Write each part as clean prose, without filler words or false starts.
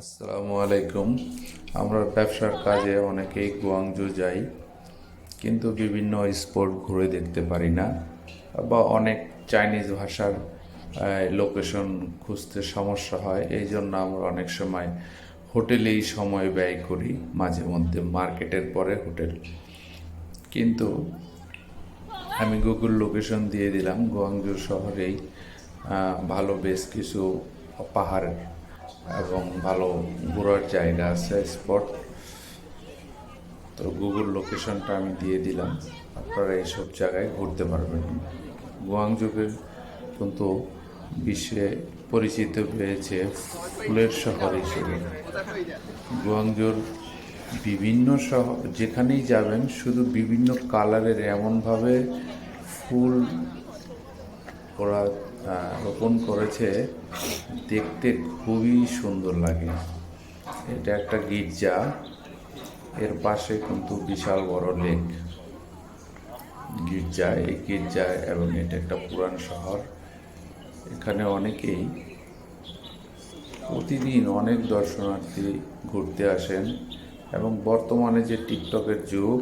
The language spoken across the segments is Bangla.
আসসালামু আলাইকুম। আমরা ব্যবসার কাজে অনেকেই গুয়াংজু যাই, কিন্তু বিভিন্ন স্পট ঘুরে দেখতে পারি না, বা অনেক চাইনিজ ভাষার লোকেশন খুঁজতে সমস্যা হয়। এই জন্য আমরা অনেক সময় হোটেলেই সময় ব্যয় করি, মাঝে মধ্যে মার্কেটের পরে হোটেল। কিন্তু আমি গুগল লোকেশন দিয়ে দিলাম, গুয়াংজু শহরেই ভালো বেশ কিছু পাহাড় এবং ভালো ঘোরার জায়গা আছে, স্পট। তো গুগল লোকেশনটা আমি দিয়ে দিলাম, আপনারা এইসব জায়গায় ঘুরতে পারবেন। গুয়াংজুকে কিন্তু বিশ্বে পরিচিত হয়েছে ফুলের শহর হিসেবে। গুয়াংজুর বিভিন্ন শহর যেখানেই যাবেন শুধু বিভিন্ন কালারের এমনভাবে ফুল ওরা রোপণ করেছে, দেখতে খুবই সুন্দর লাগে। এটা একটা গির্জা, এর পাশে কিন্তু বিশাল বড় লেক। গির্জা, এই গির্জা এবং এটা একটা পুরান শহর। এখানে অনেকেই প্রতিদিন অনেক দর্শনার্থী ঘুরতে আসেন, এবং বর্তমানে যে টিকটকের যুগ,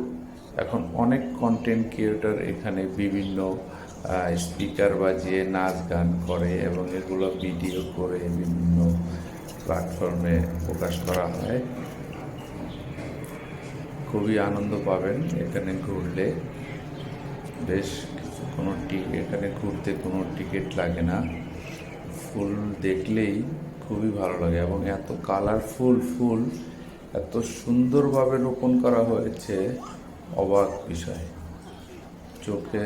এখন অনেক কন্টেন্ট ক্রিয়েটর এখানে বিভিন্ন স্পিকার বাজিয়ে নাচ গান করে এবং এগুলো ভিডিও করে বিভিন্ন প্ল্যাটফর্মে প্রকাশ করা হয়। খুবই আনন্দ পাবেন এখানে ঘুরলে। বেশ এখানে ঘুরতে কোনো টিকিট লাগে না, ফুল দেখলেই খুবই ভালো লাগে, এবং এত কালারফুল ফুল এত সুন্দরভাবে রোপণ করা হয়েছে, অবাক বিষয়। চোখে